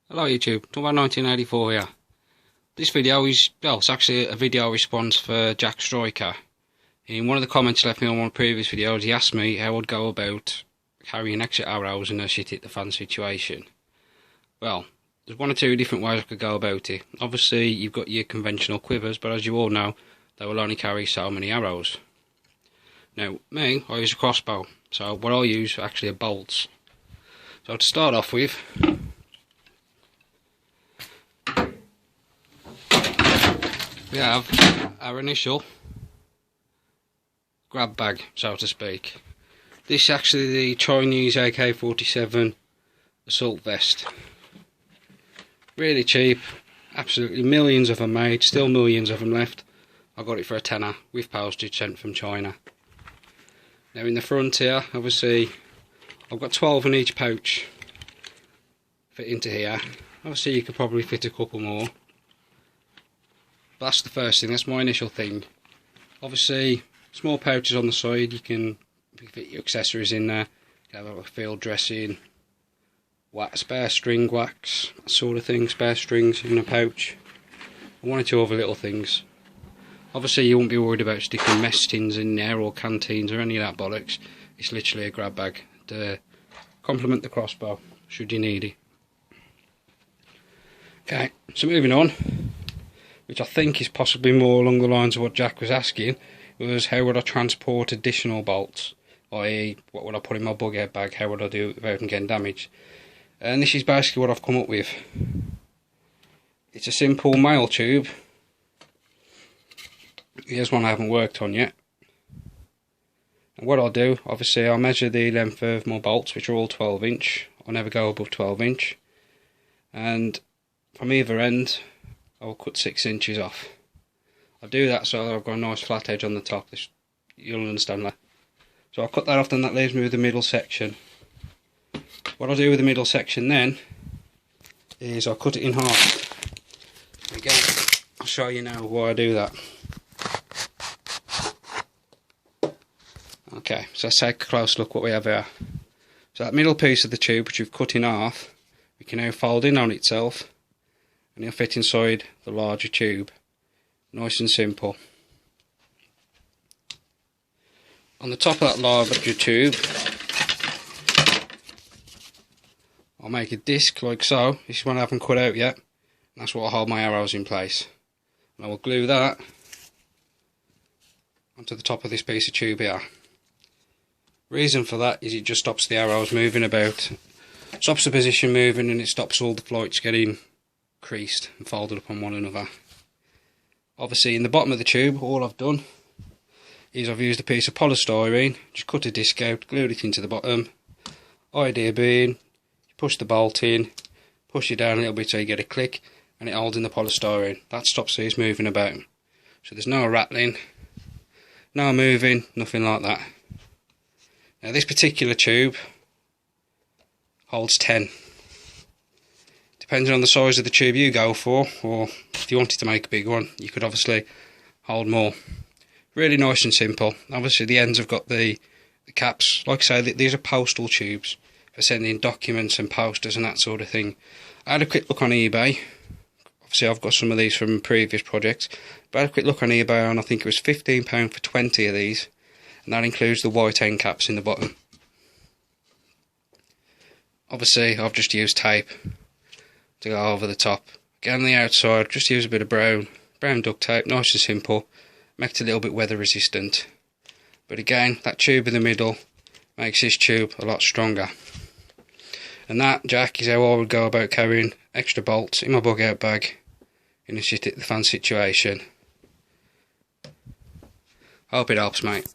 Hello YouTube, talking about 1984 here. This video is, well, it's actually a video response for Jack Striker. In one of the comments left me on one of the previous videos, he asked me how I'd go about carrying extra arrows in a shit hit the fan situation. Well, there's one or two different ways I could go about it. Obviously you've got your conventional quivers, but as you all know, they will only carry so many arrows. Now, me, I use a crossbow, so what I use actually are bolts. So to start off with, we have our initial grab bag, so to speak. This is actually the Chinese AK-47 assault vest. Really cheap, absolutely millions of them made, still millions of them left. I got it for a tenner with postage sent from China. Now in the front here, obviously, I've got 12 in each pouch fit into here. Obviously you could probably fit a couple more. That's the first thing, that's my initial thing. Obviously, small pouches on the side, you can fit your accessories in there. You have a field dressing, spare string wax, that sort of thing, spare strings in a pouch. One or two other little things. Obviously you won't be worried about sticking mess tins in there or canteens or any of that bollocks. It's literally a grab bag to complement the crossbow, should you need it. Okay, so moving on, which I think is possibly more along the lines of what Jack was asking, was how would I transport additional bolts, i.e. what would I put in my bug out bag, how would I do it without them getting damaged. And this is basically what I've come up with. It's a simple mail tube. Here's one I haven't worked on yet. And what I'll do, obviously I'll measure the length of my bolts, which are all 12 inch. I'll never go above 12 inch. And from either end, I'll cut 6 inches off. I'll do that so that I've got a nice flat edge on the top. You'll understand that. So I'll cut that off, then that leaves me with the middle section. What I'll do with the middle section then is I'll cut it in half. Again, I'll show you now why I do that. Okay, so let's take a close look what we have here. So that middle piece of the tube which we've cut in half, we can now fold in on itself and it'll fit inside the larger tube. Nice and simple. On the top of that larger tube, I'll make a disc like so. This is one I haven't cut out yet. And that's what will hold my arrows in place. And I will glue that onto the top of this piece of tube here. Reason for that is it just stops the arrows moving about. Stops the position moving and it stops all the flights getting creased and folded up on one another. Obviously in the bottom of the tube, all I've done is I've used a piece of polystyrene, just cut a disc out, glued it into the bottom. Idea being, you push the bolt in, push it down a little bit so you get a click, and it holds in the polystyrene. That stops these moving about. So there's no rattling, no moving, nothing like that. Now this particular tube holds 10. Depending on the size of the tube you go for, or if you wanted to make a big one, you could obviously hold more. Really nice and simple. Obviously the ends have got the caps. Like I say, these are postal tubes for sending documents and posters and that sort of thing. I had a quick look on eBay. Obviously I've got some of these from previous projects, but I had a quick look on eBay and I think it was £15 for 20 of these, and that includes the white end caps in the bottom. Obviously I've just used tape to go over the top. Again on the outside, just use a bit of brown duct tape, nice and simple, makes it a little bit weather resistant. But again, that tube in the middle makes this tube a lot stronger. And that, Jack, is how I would go about carrying extra bolts in my bug out bag in a shit hit the fan situation. Hope it helps, mate.